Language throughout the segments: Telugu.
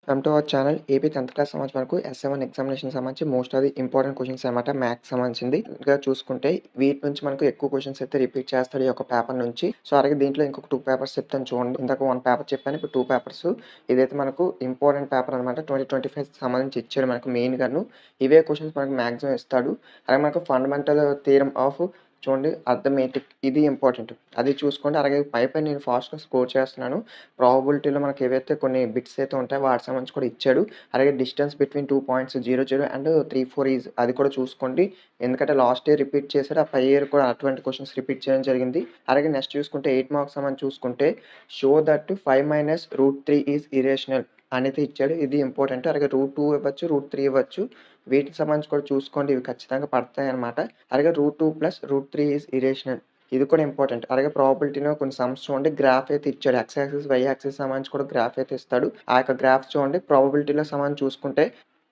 Welcome to our channel. AP 10th class సంబంధించి మనకు ఎస్ఏ1 ఎగ్జామినేషన్ సంబంధించి most of the important questions అనమాట. మ్యాథ్స్ సంబంధించింది. ఇంకా చూసుకుంటే వీటి నుంచి మనకు ఎక్కువ క్వెషన్స్ అయితే రిపీట్ చేస్తాడు ఈ యొక్క పేపర్ నుంచి. సో అలాగే దీంట్లో ఇంకొక 2 పేపర్స్ చెప్తాను చూడండి. ఇందాక 1 పేపర్ చెప్పాను. ఇప్పుడు 2 పేపర్స్. ఇదైతే మనకు ఇంపార్టెంట్ పేపర్ అనమాట. 2025 సంబంధించి ఇచ్చాడు మనకు మెయిన్ గాను. ఇవే క్వెషన్స్ మనకు మాక్సిమం ఇస్తాడు. అలాగే మనకు ఫండమెంటల్ థియరమ్ ఆఫ్ చూడండి అర్థమెటిక్ ఇది ఇంపార్టెంట్. అది చూసుకోండి. అలాగే పైపై నేను ఫాస్ట్‌గా స్కోర్ చేస్తున్నాను. ప్రాబబిలిటీలో మనకు ఏవైతే కొన్ని బిట్స్ అయితే ఉంటాయో వాటికి సంబంధించి కూడా ఇచ్చాడు. అలాగే distance between 2 points 00 and 34 is అది కూడా చూసుకోండి. ఎందుకంటే లాస్ట్ ఇయర్ రిపీట్ చేశాడు. ఆ పై ఇయర్ కూడా అటువంటి క్వెషన్స్ రిపీట్ చేయడం జరిగింది. అలాగే నెక్స్ట్ చూసుకుంటే 8 మార్క్స్ సంబంధించి చూసుకుంటే షో దట్ 5 - √3 ఈజ్ ఇరేషనల్ అనేది ఇచ్చాడు. ఇది ఇంపార్టెంట్. అలాగే √2 ఇవ్వచ్చు, √3 ఇవ్వచ్చు. వీటికి సంబంధించి కూడా చూసుకోండి. ఇవి ఖచ్చితంగా పడతాయన్నమాట. అలాగే √2 + √3 ఈజ్ ఇరేషనల్ ఇది కూడా ఇంపార్టెంట్. అలాగే ప్రాబబిలిటీలో కొన్ని సమ్స్ చూడండి. గ్రాఫ్ అయితే ఇచ్చాడు. ఎక్స్ యాక్సిస్, వై యాక్సిస్ సంబంధించి కూడా గ్రాఫ్ అయితే ఇస్తాడు. ఆ యొక్క గ్రాఫ్ చూడండి. ప్రాబబిలిటీలో సంబంధించి చూసుకుంటే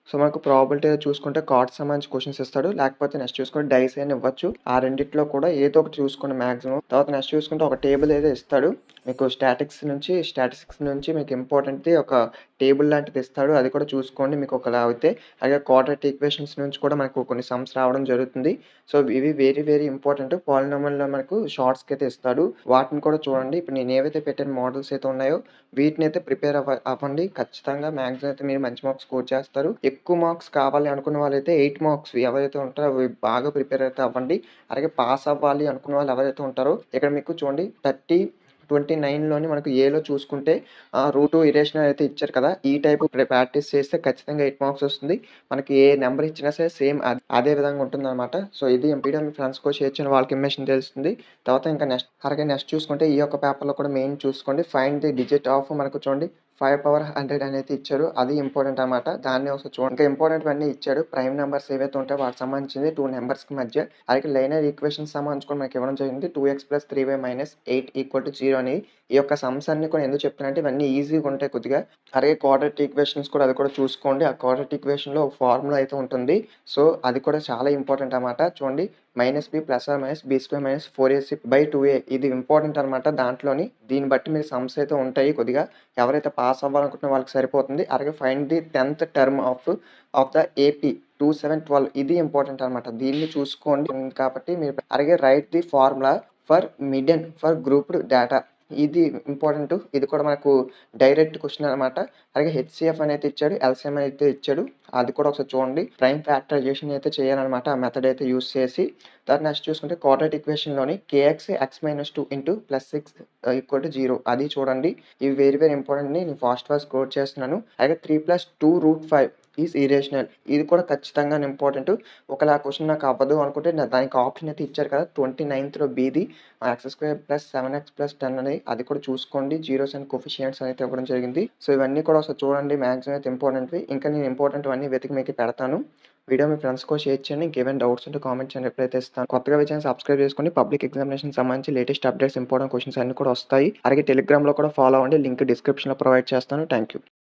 సో మనకు ప్రాబబిలిటీలో చూసుకుంటే కార్డ్స్ సంబంధించి క్వెషన్స్ ఇస్తాడు. లేకపోతే నెక్స్ట్ చూసుకుంటే డైస్ అయినా ఇవ్వచ్చు. ఆ రెండిట్లో కూడా ఏదో ఒకటి చూసుకోండి మాక్సిమం. తర్వాత నెక్స్ట్ చూసుకుంటే ఒక టేబుల్ అయితే ఇస్తాడు. మీకు స్టాటిస్టిక్స్ నుంచి మీకు ఇంపార్టెంట్‌ది ఒక టేబుల్ లాంటిది ఇస్తాడు. అది కూడా చూసుకోండి మీకు ఒకలా అయితే. అలాగే క్వాడ్రాటిక్ ఈక్వేషన్స్ నుంచి కూడా మనకు కొన్ని సమ్స్ రావడం జరుగుతుంది. సో ఇవి వెరీ వెరీ ఇంపార్టెంట్. పాలినామియల్‌లో మనకు షార్ట్స్‌కి అయితే ఇస్తాడు. వాటిని కూడా చూడండి. ఇప్పుడు నేను ఏవైతే పెట్టిన మోడల్స్ అయితే ఉన్నాయో వీటినైతే ప్రిపేర్ అవ్వండి. ఖచ్చితంగా మాక్సిమం అయితే మీరు మంచి మార్క్స్ స్కోర్ చేస్తారు. ఎక్కువ మార్క్స్ కావాలి అనుకున్న వాళ్ళైతే 8 మార్క్స్ ఎవరైతే ఉంటారో అవి బాగా ప్రిపేర్ అయితే అవ్వండి. అలాగే పాస్ అవ్వాలి అనుకున్న వాళ్ళు ఎవరైతే ఉంటారో ఇక్కడ మీకు చూడండి 29లోని మనకు ఏలో చూసుకుంటే √2 ఇరేషనల్ అయితే ఇచ్చారు కదా! ఈ టైపు ప్రాక్టీస్ చేస్తే ఖచ్చితంగా 8 మార్క్స్ వస్తుంది. మనకి ఏ నెంబర్ ఇచ్చినా సరే సేమ్ అదే విధంగా ఉంటుందన్నమాట. సో ఇది వీడియో మీ ఫ్రెండ్స్ కూడా షేర్ చేయండి. వాళ్ళకి ఇన్ఫర్మేషన్ తెలుస్తుంది. తర్వాత ఇంకా నెక్స్ట్ చూసుకుంటే ఈ యొక్క పేపర్‌లో కూడా మెయిన్ చూసుకోండి. ఫైండ్ ది డిజిట్ ఆఫ్ మనకు చూడండి 5 × 100 అనేది ఇచ్చారు. అది ఇంపార్టెంట్ అనమాట. దాన్ని ఒకసారి చూడండి. ఇంకా ఇంపార్టెంట్‌వన్నీ ఇచ్చాడు. ప్రైమ్ నంబర్స్ ఏవైతే ఉంటాయో వాటికి సంబంధించింది 2 నంబర్స్‌కి మధ్య. అలాగే లైనర్ ఈక్వేషన్స్ సంబంధించి కూడా మనకి ఇవ్వడం జరిగింది. 2x + 3y - 8 = 0 అని. ఈ యొక్క సమ్స్ అన్నీ కూడా ఎందుకు చెప్తున్నానంటే ఇవన్నీ ఈజీగా ఉంటాయి కొద్దిగా. అలాగే క్వాడ్రాటిక్ ఈక్వేషన్స్ కూడా అది కూడా చూసుకోండి. ఆ క్వాడ్రాటిక్ ఈక్వేషన్‌లో ఒక ఫార్ములా అయితే ఉంటుంది. సో అది కూడా చాలా ఇంపార్టెంట్ అనమాట. చూడండి -b ± b² - 4ac/2a ఇది ఇంపార్టెంట్ అనమాట దాంట్లోని. దీన్ని బట్టి మీరు సమ్స్ అయితే ఉంటాయి కొద్దిగా. ఎవరైతే పాస్ అవ్వాలనుకుంటున్న వాళ్ళకి సరిపోతుంది. అలాగే find the 10th term of the AP 2712 ఇది ఇంపార్టెంట్ అనమాట. దీన్ని చూసుకోండి కాబట్టి మీరు అలాగే right the formula for median for grouped data ఇది ఇంపార్టెంట్. ఇది కూడా మనకు డైరెక్ట్ క్వెషన్ అనమాట. అలాగే హెచ్‌సిఎఫ్ అనేది ఇచ్చాడు. ఎల్‌సిఎం అయితే ఇచ్చాడు. అది కూడా ఒకసారి చూడండి. ప్రైమ్ ఫ్యాక్టరైజేషన్ అయితే చేయాలనమాట. ఆ మెథడ్ అయితే యూజ్ చేసి. తర్వాత నెక్స్ట్ చూసుకుంటే క్వాడ్రాటిక్ ఈక్వేషన్‌లోని కేఎక్స్ x - 2 + +6 = 0 అది చూడండి. ఇవి వెరీ వెరీ ఇంపార్టెంట్ అండి. నేను ఫాస్ట్‌గా స్కోర్ చేస్తున్నాను. అలాగే 3 + 2 √5 ఈజ్ ఇరేషనల్ ఇది కూడా ఖచ్చితంగా ఇంపార్టెంట్. ఒకవేళ ఆ క్వెషన్ నాకు అవ్వదు అనుకుంటే దానికి ఆప్షన్ అయితే ఇచ్చారు కదా! 29థ్‌లో బిది x² + 7x + 10 అని అది కూడా చూసుకోండి. జీరోస్ అండ్ కోఎఫిషియంట్స్ అయితే ఇవ్వడం జరిగింది. సో ఇవన్నీ కూడా ఒకసారి చూడండి. మాక్సిమం అయితే ఇంపార్టెంట్‌వి. ఇంకా నేను ఇంపార్టెంట్‌వన్నీ వెతికి మీకు పెడతాను. వీడియో మీ ఫ్రెండ్స్ కూడా షేర్ చేయండి. ఇంకేమైనా డౌట్స్ ఉంటే కామెంట్ చేయండి. రిప్లై అయితే ఇస్తాను. కొత్తగా ఈ ఛానల్ సబ్స్క్రైబ్ చేసుకోండి. పబ్లిక్ ఎగ్జామినేషన్‌కి సంబంధించి లేటెస్ట్ అప్డేట్స్, ఇంపార్టెంట్ క్వెషన్స్ అన్నీ కూడా వస్తాయి. అలాగే టెలిగ్రామ్‌లో కూడా ఫాలో అవ్వండి. లింక్ డిస్క్రిప్షన్‌లో ప్రొవైడ్ చేస్తాను. Thank you.